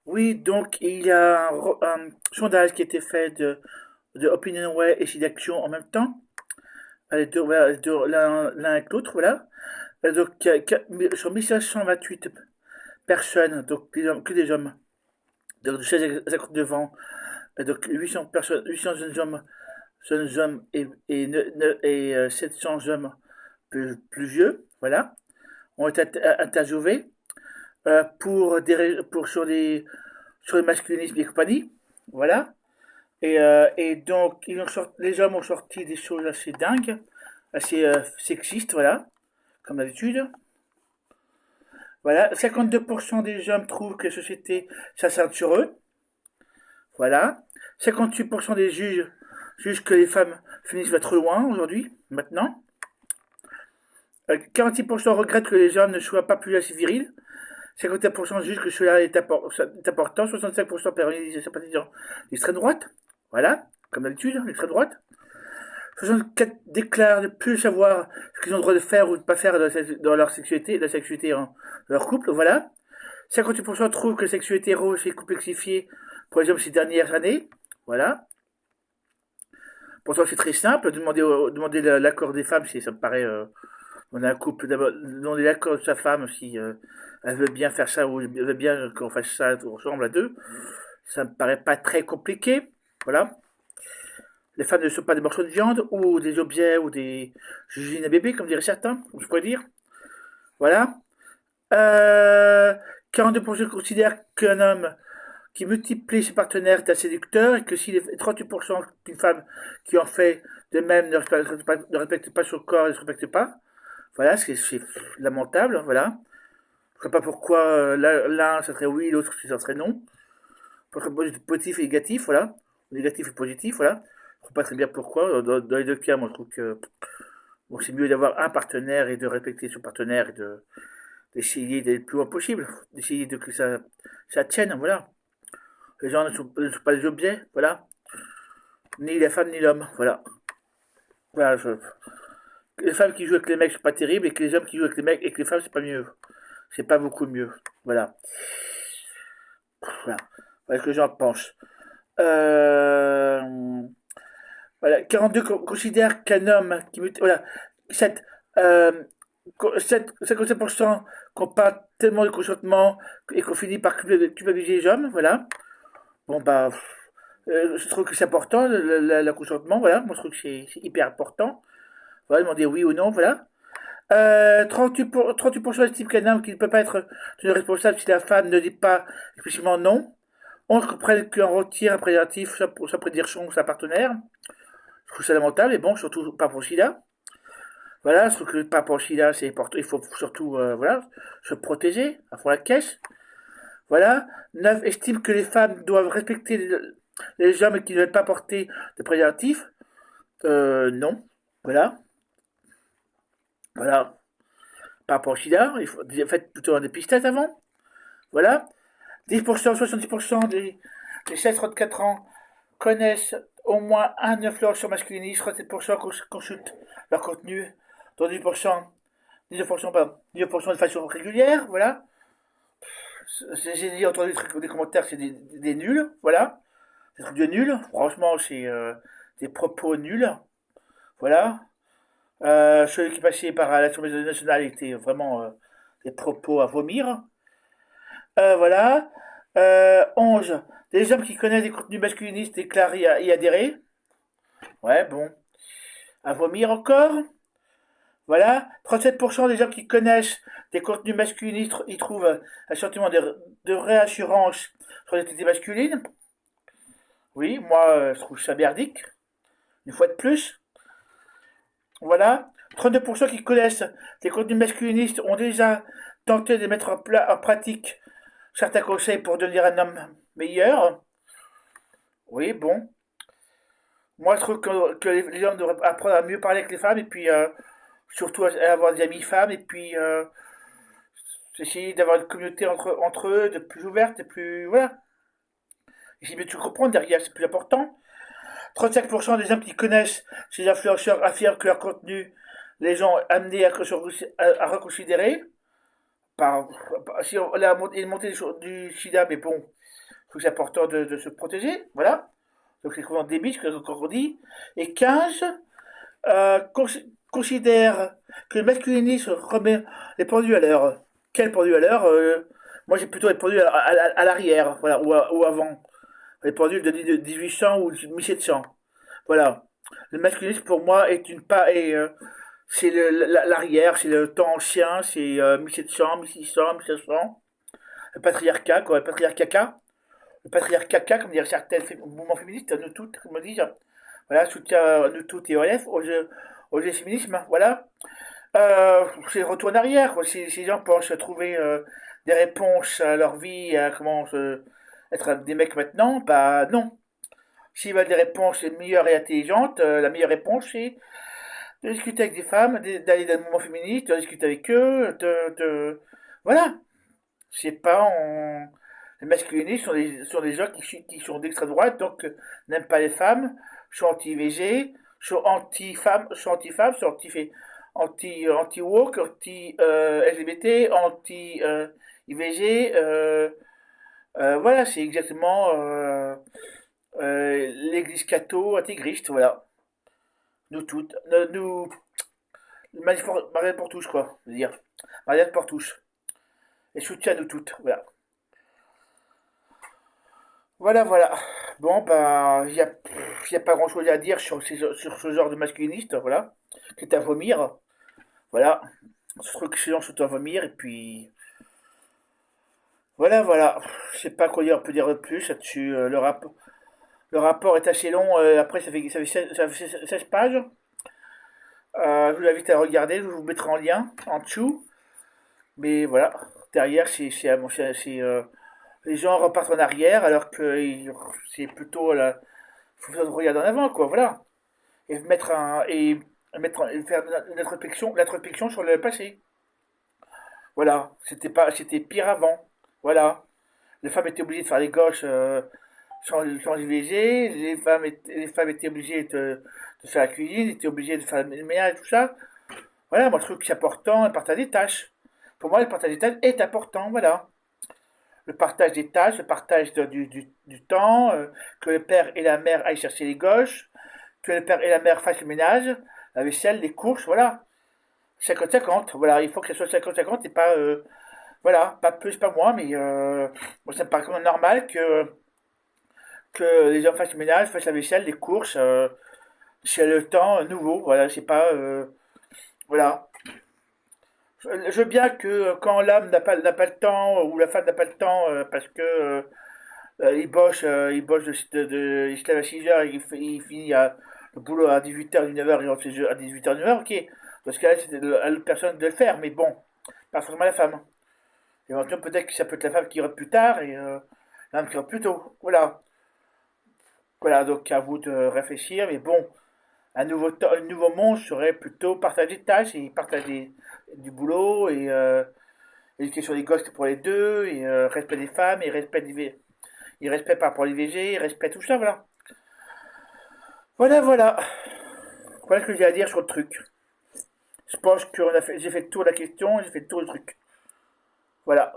Oui, donc il y a un sondage qui a été fait de OpinionWay et SIDAction en même temps, voilà, l'un avec l'autre, voilà. Donc, sur 1528 personnes, donc que des hommes, donc de 16 devant, donc 800 personnes, 800 jeunes hommes et 700 hommes plus vieux, voilà, ont été interviewés sur les masculinismes et compagnie, voilà. Et donc, les hommes ont sorti des choses assez dingues, assez sexistes, voilà, comme d'habitude. Voilà, 52% des hommes trouvent que la société s'asserte sur eux, voilà. 58% des juges jugent que les femmes finissent va trop loin aujourd'hui, maintenant. 46% regrettent que les hommes ne soient pas plus assez virils. 51% jugent que cela est important. 65% pérennisent les sympathisants d'extrême droite. Voilà, comme d'habitude, l'extrême droite. 64 déclarent ne plus savoir ce qu'ils ont le droit de faire ou de ne pas faire dans leur sexualité, la sexualité dans leur couple, voilà. 58% trouvent que la sexualité hétéro s'est complexifiée pour les hommes ces dernières années, voilà. Pourtant, c'est très simple, demander l'accord des femmes, ça me paraît, on a un couple, demander l'accord de sa femme si elle veut bien faire ça ou elle veut bien qu'on fasse ça ensemble à deux, ça me paraît pas très compliqué, voilà. Les femmes ne sont pas des morceaux de viande ou des objets ou des usines à bébé, comme diraient certains, je pourrais dire. Voilà. Euh, 42% considèrent qu'un homme qui multiplie ses partenaires est un séducteur et que si les 38% d'une femme qui en fait de même ne respecte pas son corps et ne se respecte pas, voilà, c'est lamentable, voilà. Je ne sais pas pourquoi l'un ça serait oui, l'autre ça serait non. Pourquoi positif et négatif, voilà. Négatif et positif, voilà. Je ne sais pas très bien pourquoi. Dans les deux cas, moi je trouve que bon, c'est mieux d'avoir un partenaire et de respecter son partenaire et d'essayer d'être le plus loin possible. D'essayer de que ça tienne, voilà. Les gens ne sont pas des objets, voilà. Ni la femme ni l'homme, voilà. Voilà, les femmes qui jouent avec les mecs, c'est pas terrible, et que les hommes qui jouent avec les mecs et que les femmes, c'est pas mieux. C'est pas beaucoup mieux. Voilà. Voilà. Voilà ce que j'en pense. Euh, voilà. 42 considèrent qu'un homme qui. Voilà. 7. Euh, 57% qu'on parle tellement de consentement et qu'on finit par culpabiliser les hommes. Voilà. Bon, bah. Je trouve que c'est important, le consentement. Voilà. Moi, je trouve que c'est hyper important. Voilà. Demander oui ou non. Voilà. 38% estiment qu'un homme qui ne peut pas être tenu responsable si la femme ne dit pas explicitement non. 11 comprennent qu'un retire un préservatif, ça pourrait dire son ou sa partenaire. Je trouve ça lamentable, et bon, surtout pas pour le sida. Voilà, je trouve que pas pour le sida, c'est important. Il faut surtout voilà, se protéger à fond la caisse. Voilà. 9 estiment que les femmes doivent respecter les hommes qui ne veulent pas porter de préservatif. Non. Voilà. Voilà. Par rapport au sida, faites plutôt un dépistage avant. Voilà. 10%, 70% des 16-34 ans connaissent au moins un influenceur masculiniste, 37% consultent leur contenu, dont 10%, pardon, 10% de façon régulière, voilà. J'ai entendu des commentaires, c'est des nuls, voilà. Des trucs de nuls, franchement, c'est des propos nuls, voilà. Celui qui passait par l'Assemblée nationale était vraiment des propos à vomir. Voilà. 11. Des hommes qui connaissent des contenus masculinistes déclarent y adhérer. Ouais, bon. À vomir encore. Voilà. 37% des hommes qui connaissent des contenus masculinistes y trouvent un sentiment de réassurance sur l'identité masculine. Oui, moi, je trouve ça merdique. Une fois de plus. Voilà. 32% qui connaissent des contenus masculinistes ont déjà tenté de mettre en pratique certains conseils pour devenir un homme meilleur. Oui, bon. Moi, je trouve que les hommes devraient apprendre à mieux parler avec les femmes et puis surtout à avoir des amis femmes et puis essayer d'avoir une communauté entre eux de plus ouverte et plus. Voilà. Essayer de tout comprendre derrière, c'est plus important. 35% des hommes qui connaissent ces influenceurs affirment que leur contenu les ont amenés à reconsidérer. Si on, la montée du sida, mais bon, c'est important de se protéger, voilà. Donc c'est comment débit, comme on dit. Et 15, considère que le masculinisme remet les pendules à l'heure. Quel pendules à l'heure moi j'ai plutôt les pendules à l'arrière, voilà, ou avant. Les pendules de 1800 ou 1700. Voilà. Le masculinisme pour moi est une pas c'est l'arrière, c'est le temps ancien, c'est 1700, 1600, 1700. Le patriarcat, quoi, le patriarcat, comme dire certains mouvements féministes, nous toutes, comme on dit, voilà, soutien à nous toutes et OLF, au féminisme, voilà. C'est le retour en arrière, quoi. Si les gens pensent trouver des réponses à leur vie, à comment être des mecs maintenant, bah non. S'ils veulent des réponses meilleures et intelligentes, la meilleure réponse c'est de discuter avec des femmes, d'aller dans le mouvement féministe, de discuter avec eux, voilà. C'est pas en... Les masculinistes sont des gens qui sont d'extrême droite, donc n'aiment pas les femmes, sont anti-VG, sont anti-femmes, anti-woke, anti-LGBT, anti-IVG. Voilà, c'est exactement l'église catho intégriste, voilà. Nous toutes. Marianne pour tous, quoi, je veux dire. Marianne pour tous. Et soutien à nous toutes, voilà. Voilà, voilà. Bon, bah, y a pas grand chose à dire sur ce genre de masculiniste, voilà. Qui est à vomir, voilà. Ce truc, sinon, c'est à vomir, et puis. Voilà, voilà. Je sais pas quoi dire, on peut dire de plus là-dessus. Le rapport est assez long, après, ça fait 16 pages. Je vous invite à regarder, je vous mettrai en lien en dessous. Mais voilà, derrière, les gens repartent en arrière alors que c'est plutôt la, faut regarder en avant, quoi, voilà. Et faire l'introspection sur le passé. Voilà, c'était pire avant. Voilà. Les femmes étaient obligées de faire les gauches sans IVG, les femmes étaient obligées de faire la cuisine, étaient obligées de faire le ménage, tout ça. Voilà, moi je trouve que c'est important, le partage des tâches. Pour moi, le partage des tâches est important, voilà. Le partage des tâches, le partage du temps, que le père et la mère aillent chercher les gauches, que le père et la mère fassent le ménage, la vaisselle, les courses, voilà. 50-50, voilà, il faut que ce soit 50-50 et pas, voilà, pas plus, pas moins, mais moi ça me paraît quand même normal que les hommes fassent le ménage, fassent la vaisselle, les courses, c'est le temps nouveau, voilà, c'est pas, voilà. Je veux bien que quand l'homme n'a pas le temps, ou la femme n'a pas le temps, parce que il bosse il se lève à 6 heures, il finit le boulot à 18h, 19h, il rentre chez eux à 18h, 19h, ok. Parce que là, c'est à l'autre personne de le faire, mais bon, pas forcément la femme. Éventuellement, peut-être que ça peut être la femme qui rentre plus tard et l'homme qui rentre plus tôt. Voilà. Voilà, donc à vous de réfléchir, mais bon, un nouveau monde serait plutôt partager de tâches et partager du boulot et l'éducation des gosses pour les deux, et respect des femmes, et respect par rapport à l'IVG, et respect tout ça, voilà. Voilà, voilà. Voilà ce que j'ai à dire sur le truc. Je pense que j'ai fait le tour de la question, j'ai fait le tour du truc. Voilà.